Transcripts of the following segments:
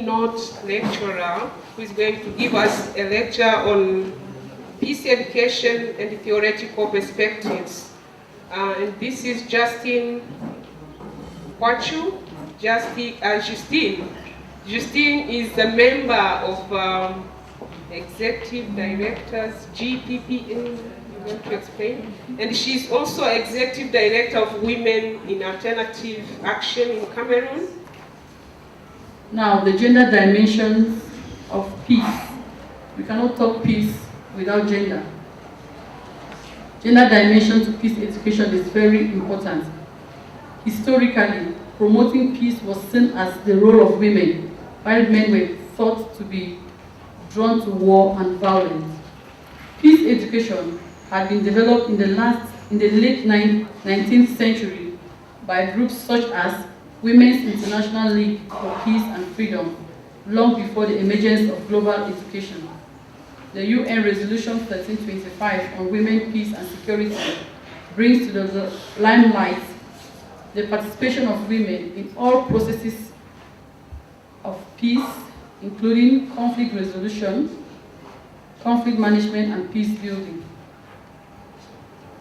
keynote lecturer who is going to give us a lecture on peace education and theoretical perspectives. And this is Justine Kwachu. Justine. Justine is a member of Executive Directors, GPPA, you want to explain? And she's also Executive Director of Women in Alternative Action in Cameroon. Now, the gender dimensions of peace. We cannot talk peace without gender. Gender dimension to peace education is very important. Historically, promoting peace was seen as the role of women, while men were thought to be drawn to war and violence. Peace education had been developed in the late 19th century by groups such as Women's International League for Peace and Freedom, long before the emergence of global education. The UN Resolution 1325 on women, peace and security brings to the limelight the participation of women in all processes of peace, including conflict resolution, conflict management, and peace building.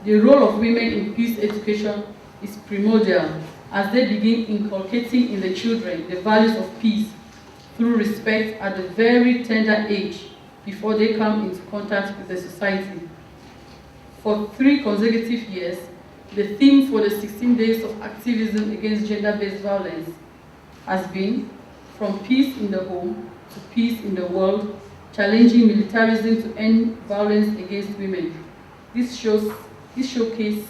The role of women in peace education is primordial as they begin inculcating in the children the values of peace through respect at a very tender age before they come into contact with the society. For 3 consecutive years, the theme for the 16 days of activism against gender-based violence has been From Peace in the Home to Peace in the World, challenging militarism to end violence against women. This showcases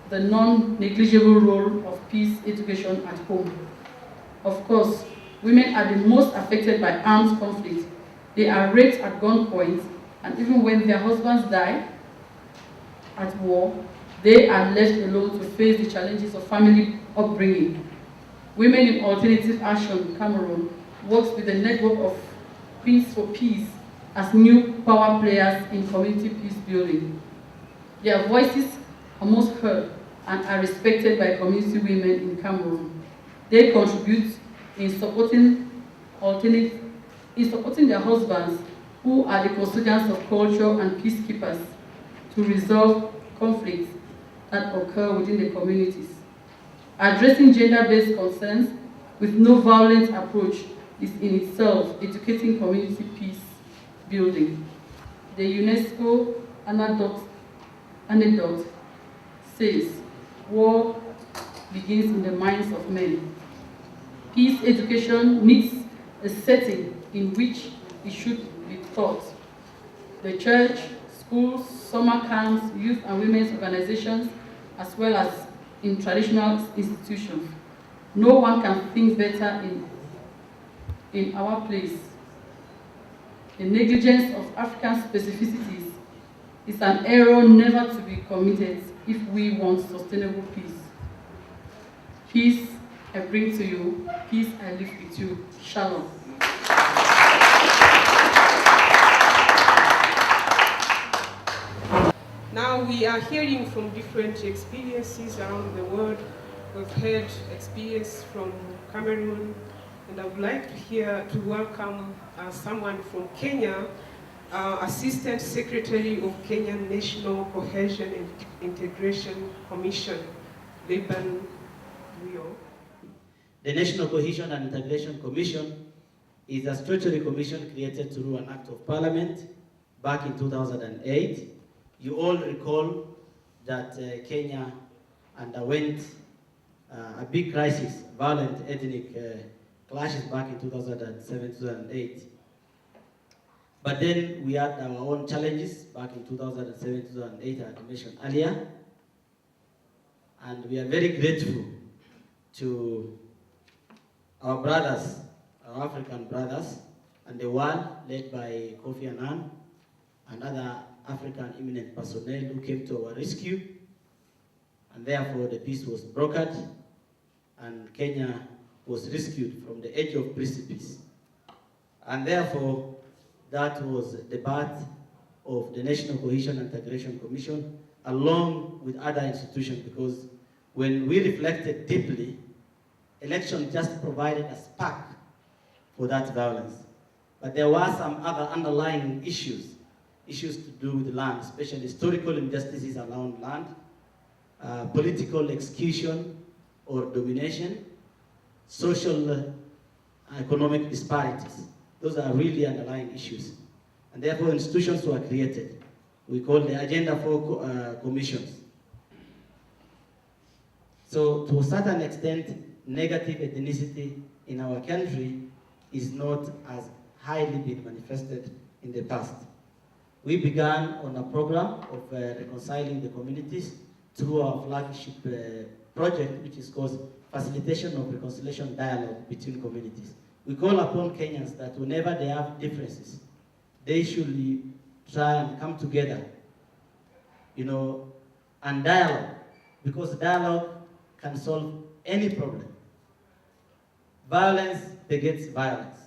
the non-negligible role of peace education at home. Of course, women are the most affected by armed conflict. They are raped at gunpoint, and even when their husbands die at war, they are left alone to face the challenges of family upbringing. Women in Alternative Action Cameroon works with the network of Queens for Peace as new power players in community peace building. Their voices are most heard and are respected by community women in Cameroon. They contribute in supporting their husbands, who are the custodians of culture and peacekeepers, to resolve conflicts that occur within the communities. Addressing gender-based concerns with no violence approach is in itself educating community peace building. The UNESCO anecdote says, war begins in the minds of men. Peace education needs a setting in which it should be taught. The church, schools, summer camps, youth and women's organizations, as well as in traditional institutions. No one can think better in our place. The negligence of African specificities is an error never to be committed if we want sustainable peace. Peace I bring to you, peace I live with you. Shalom. Now we are hearing from different experiences around the world. We've heard experience from Cameroon, and I would like to welcome someone from Kenya, Assistant Secretary of Kenyan National Cohesion and Integration Commission, Laban Rio. The National Cohesion and Integration Commission is a statutory commission created through an act of parliament back in 2008. You all recall that Kenya underwent a big crisis, violent ethnic clashes back in 2007-2008. But then we had our own challenges back in 2007-2008, as I mentioned earlier. And we are very grateful to our brothers, our African brothers, and the world led by Kofi Annan and other African eminent personnel who came to our rescue, and therefore the peace was brokered and Kenya was rescued from the edge of precipice. And therefore that was the birth of the National Cohesion and Integration Commission along with other institutions, because when we reflected deeply, election just provided a spark for that violence. But there were some other underlying issues to do with the land, especially historical injustices around land, political execution or domination, social economic disparities. Those are really underlying issues. And therefore institutions were created. We call the Agenda 4 commissions. So to a certain extent, negative ethnicity in our country is not as highly been manifested in the past. We began on a program of reconciling the communities through our flagship project, which is called Facilitation of Reconciliation Dialogue between Communities. We call upon Kenyans that whenever they have differences, they should try and come together, and dialogue, because dialogue can solve any problem. Violence begets violence.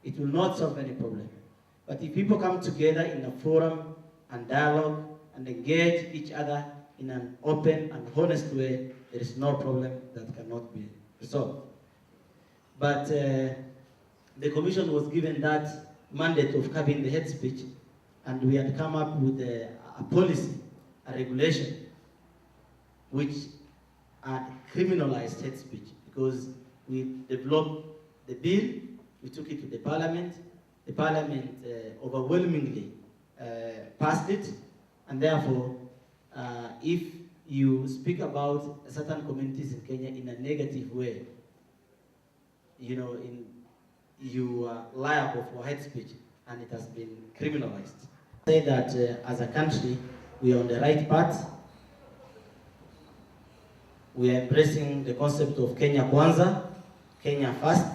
It will not solve any problem. But if people come together in a forum and dialogue and engage each other in an open and honest way, there is no problem that cannot be resolved. But the commission was given that mandate of curbing the hate speech, and we had come up with a policy, a regulation, which criminalized hate speech, because we developed the bill, we took it to the parliament overwhelmingly passed it, and therefore, if you speak about certain communities in Kenya in a negative way, you are liable for hate speech, and it has been criminalized. I say that as a country, we are on the right path. We are embracing the concept of Kenya Kwanza, Kenya first,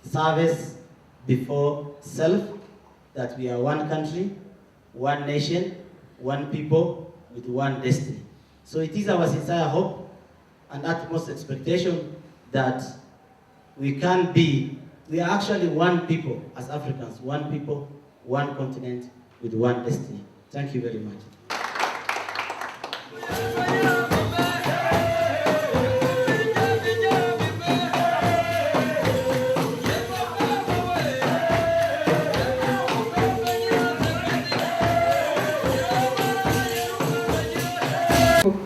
service before self, that we are one country, one nation, one people with one destiny. So it is our sincere hope and utmost expectation that we are actually one people as Africans, one people, one continent with one destiny. Thank you very much.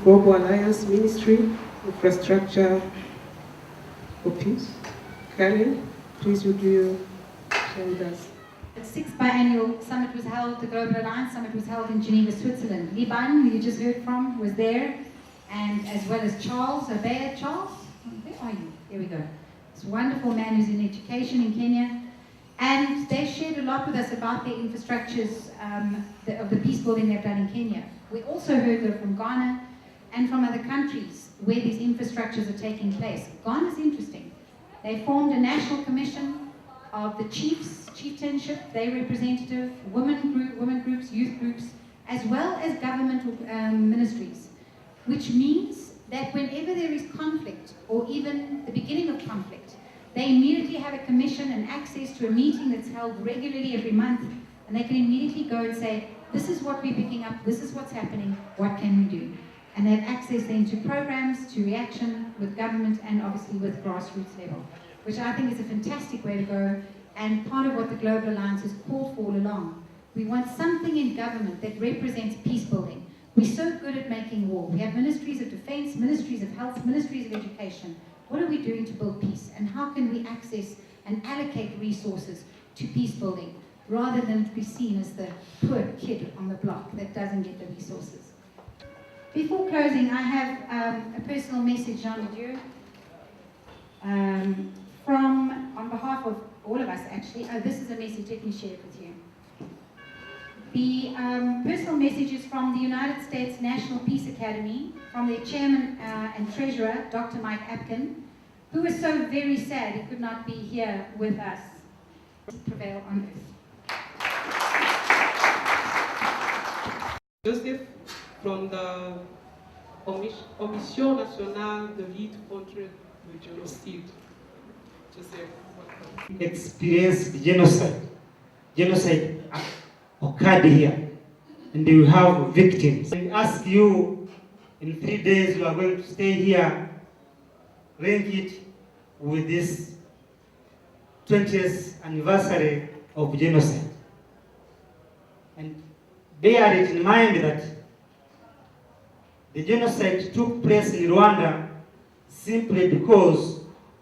Global Alliance Ministry, Infrastructure for Peace. Karen, please would you share with us? The sixth biannual summit was held, the Global Alliance Summit was held in Geneva, Switzerland. Liban, who you just heard from, was there, and as well as Charles Obeah. Charles, where are you? There we go. This wonderful man who's in education in Kenya. And they shared a lot with us about their infrastructures of the peace building they've done in Kenya. We also heard though from Ghana and from other countries where these infrastructures are taking place. Ghana's interesting. They formed a national commission of the chiefs, chieftainship, their representative, women groups, youth groups, as well as governmental ministries, which means that whenever there is conflict, or even the beginning of conflict, they immediately have a commission and access to a meeting that's held regularly every month, and they can immediately go and say, this is what we're picking up, this is what's happening, what can we do? And they have access then to programs, to reaction with government, and obviously with grassroots level, which I think is a fantastic way to go, and part of what the Global Alliance has called for all along. We want something in government that represents peace building. We're so good at making war. We have ministries of defense, ministries of health, ministries of education. What are we doing to build peace? And how can we access and allocate resources to peace building, rather than to be seen as the poor kid on the block that doesn't get the resources? Before closing, I have a personal message, Jean de Dieu, on behalf of all of us, actually. This is a message, let me share it with you. The personal message is from the United States National Peace Academy, from their chairman and treasurer, Dr. Mike Apkin, who is so very sad he could not be here with us. Prevail on earth. Joseph, from the Commission Nationale de Lutte contre le Génocide. Joseph, welcome. Experienced genocide. Genocide occurred here, and you have victims. I ask you, in 3 days you are going to stay here, link it with this 20th anniversary of genocide. And bear it in mind that the genocide took place in Rwanda simply because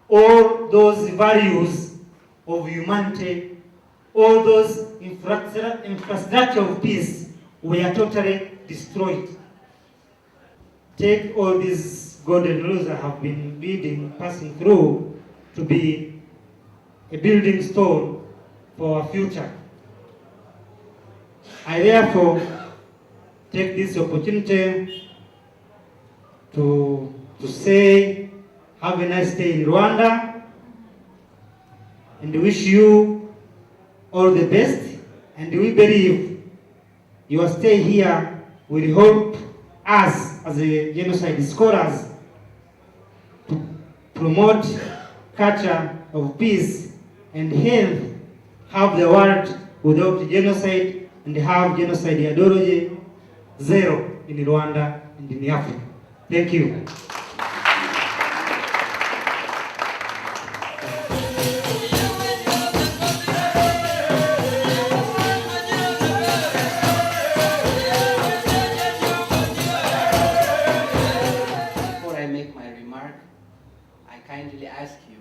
all those values of humanity, all those infrastructure of peace were totally destroyed. Take all these golden rules I have been passing through to be a building stone for our future. I therefore take this opportunity to say, have a nice day in Rwanda, and wish you all the best. And we believe your stay here will help us as a genocide scholars to promote culture of peace and have the world without genocide and have genocide ideology zero in Rwanda and in Africa. Thank you. Before I make my remark, I kindly ask you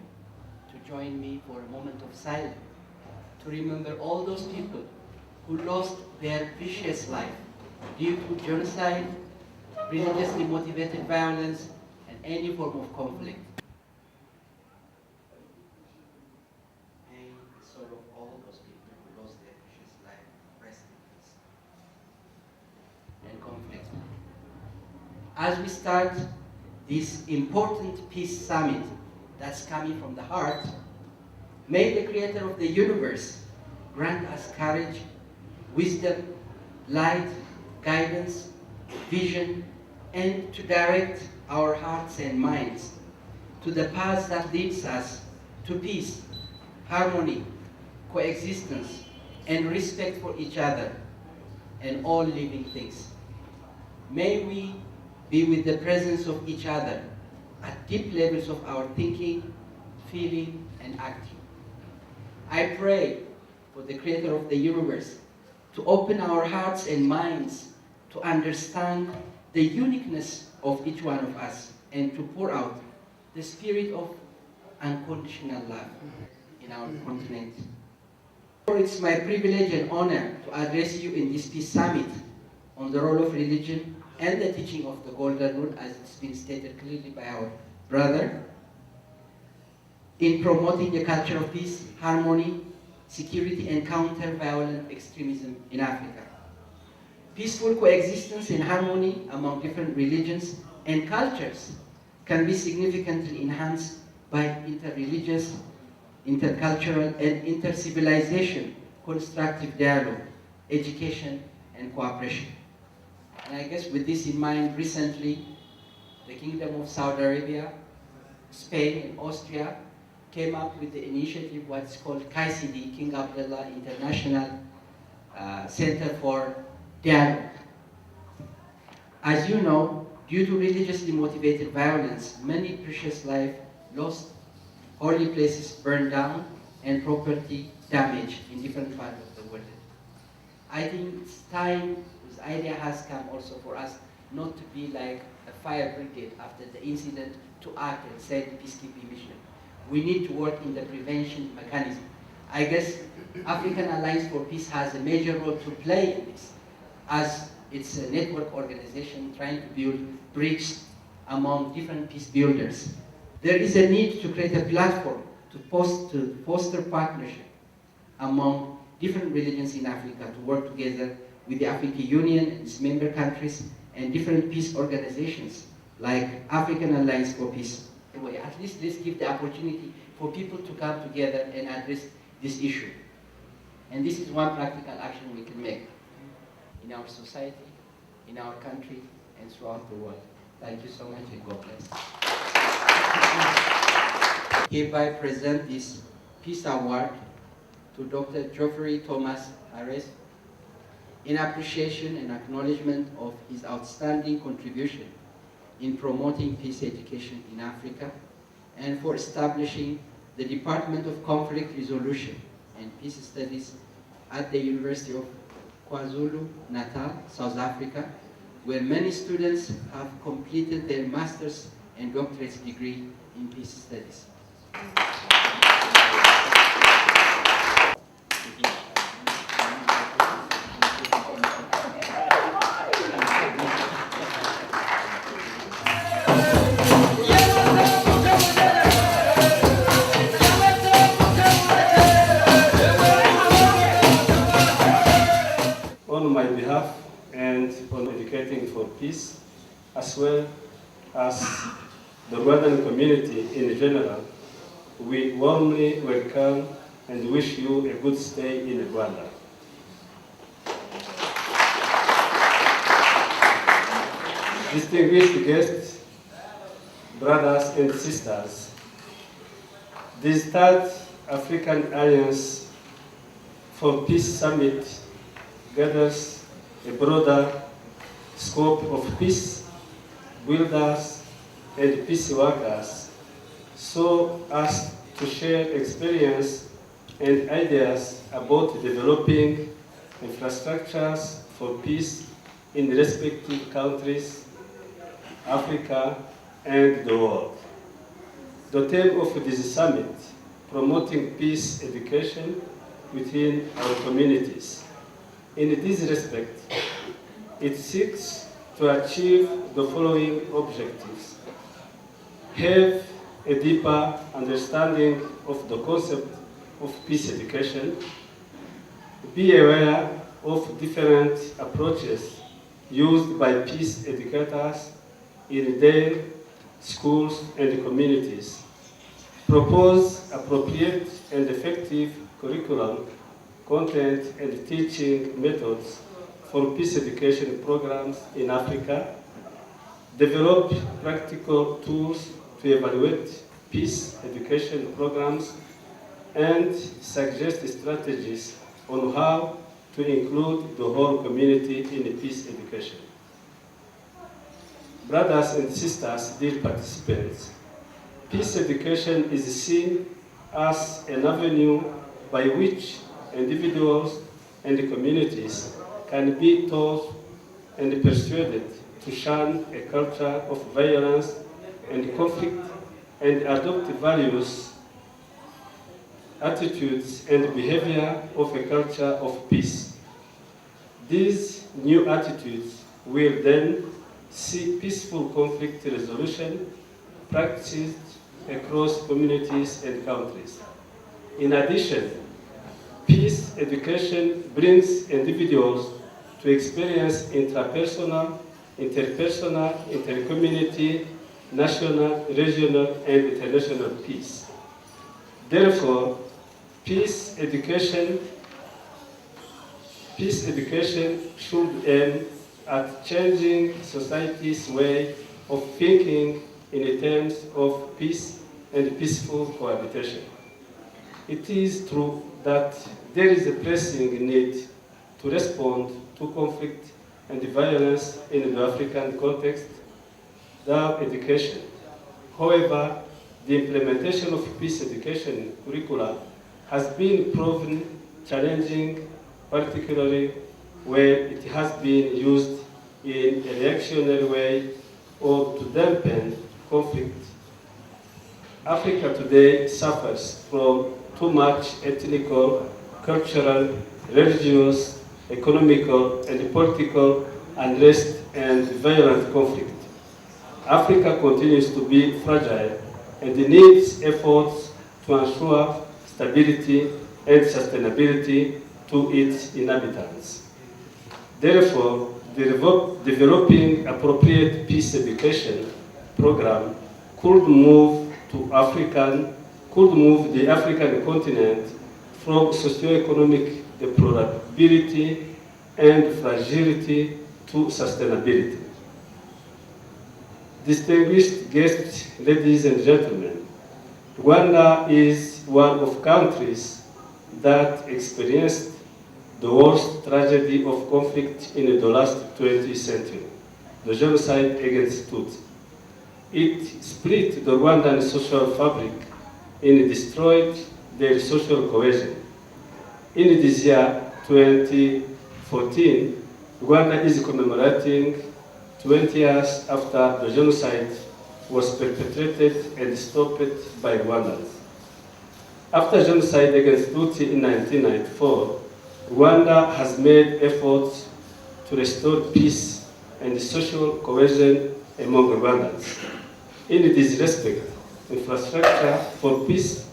to join me for a moment of silence to remember all those people who lost their precious life due to genocide, religiously motivated violence, and any form of conflict. May the soul of all those people who lost their precious life rest in peace and conflict. As we start this important peace summit that's coming from the heart, may the Creator of the universe grant us courage, wisdom, light, guidance, vision, and to direct our hearts and minds to the path that leads us to peace, harmony, coexistence, and respect for each other and all living things. May we be with the presence of each other at deep levels of our thinking, feeling, and acting. I pray for the Creator of the universe to open our hearts and minds to understand the uniqueness of each one of us and to pour out the spirit of unconditional love in our continent. It's my privilege and honor to address you in this Peace Summit on the role of religion and the teaching of the Golden Rule, as it's been stated clearly by our brother, in promoting the culture of peace, harmony, security, and counter-violent extremism in Africa. Peaceful coexistence and harmony among different religions and cultures can be significantly enhanced by inter-religious, intercultural, and inter-civilization constructive dialogue, education, and cooperation. And I guess with this in mind, recently, the Kingdom of Saudi Arabia, Spain, and Austria came up with the initiative, what's called KICD, King Abdullah International Center for Dialogue. As you know, due to religiously motivated violence, many precious lives lost, holy places burned down, and property damaged in different parts of the world. I think it's time, this idea has come also for us not to be like a fire brigade after the incident, to act and say the peacekeeping mission. We need to work in the prevention mechanism. I guess African Alliance for Peace has a major role to play in this, as it's a network organization trying to build bridges among different peace builders. There is a need to create a platform to foster partnership among different religions in Africa to work together with the African Union and its member countries and different peace organizations like African Alliance for Peace. Anyway, at least let's give the opportunity for people to come together and address this issue. And this is one practical action we can make in our society, in our country, and throughout the world. Thank you so much, and God bless. Hereby present this Peace Award to Dr. Geoffrey Thomas Harris in appreciation and acknowledgement of his outstanding contribution in promoting peace education in Africa and for establishing the Department of Conflict Resolution and Peace Studies at the University of KwaZulu-Natal, South Africa, where many students have completed their master's and doctorate degree in peace studies. On my behalf and on Educating for Peace, as well as the Rwandan community in general, we warmly welcome and wish you a good stay in Rwanda. Distinguished guests, brothers and sisters, this third African Alliance for Peace Summit gathers a broader scope of peace builders and peace workers so as to share experience and ideas about developing infrastructures for peace in respective countries, Africa, and the world. The theme of this summit, promoting peace education within our communities. In this respect, it seeks to achieve the following objectives: have a deeper understanding of the concept of peace education, be aware of different approaches used by peace educators in their schools and communities, propose appropriate and effective curriculum, content and teaching methods for peace education programs in Africa, develop practical tools to evaluate peace education programs, and suggest strategies on how to include the whole community in peace education. Brothers and sisters, dear participants, peace education is seen as an avenue by which individuals and communities can be taught and persuaded to shun a culture of violence and conflict and adopt values, attitudes, and behavior of a culture of peace. These new attitudes will then see peaceful conflict resolution practiced across communities and countries. In addition, peace education brings individuals to experience intrapersonal, interpersonal, intercommunity, national, regional, and international peace. Therefore, peace education should aim at changing society's way of thinking in terms of peace and peaceful cohabitation. It is true that there is a pressing need to respond to conflict and violence in the African context, through education. However, the implementation of peace education curricula has been proven challenging, particularly where it has been used in a reactionary way or to dampen conflict. Africa today suffers from too much ethnical, cultural, religious, economical, and political unrest and violent conflict. Africa continues to be fragile and needs efforts to ensure stability and sustainability to its inhabitants. Therefore, developing appropriate peace education program could move the African continent from socioeconomic deplorability and fragility to sustainability. Distinguished guests, ladies and gentlemen, Rwanda is one of countries that experienced the worst tragedy of conflict in the last 20th century, the genocide against Tutsi. It split the Rwandan social fabric and destroyed their social cohesion. In this year, 2014, Rwanda is commemorating 20 years after the genocide was perpetrated and stopped by Rwandans. After genocide against Tutsi in 1994, Rwanda has made efforts to restore peace and social cohesion among Rwandans. In this respect, infrastructure for peace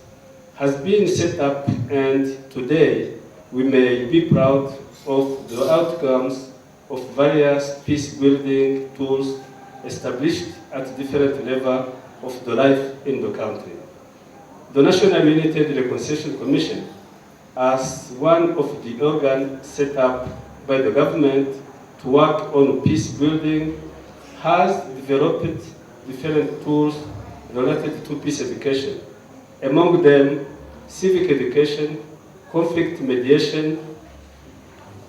has been set up, and today we may be proud of the outcomes of various peace-building tools established at different levels of the life in the country. The National Unity and Reconciliation Commission, as one of the organs set up by the government to work on peace building, has developed different tools related to peace education. Among them, civic education, conflict mediation,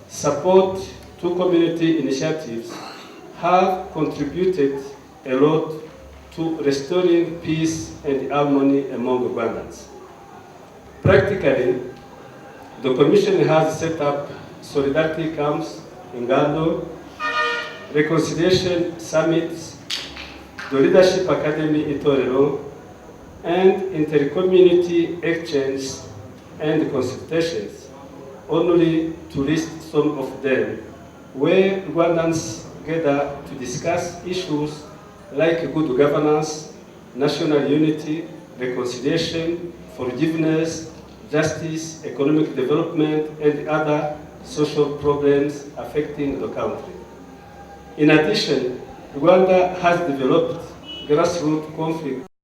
support to community initiatives have contributed a lot to restoring peace and harmony among Rwandans. Practically, the Commission has set up solidarity camps in Gando, reconciliation summits, the Leadership Academy in Torero, and inter-community exchange and consultations, only to list some of them, where Rwandans gather to discuss issues like good governance, national unity, reconciliation, forgiveness, justice, economic development, and other social problems affecting the country. In addition, Rwanda has developed grassroots conflict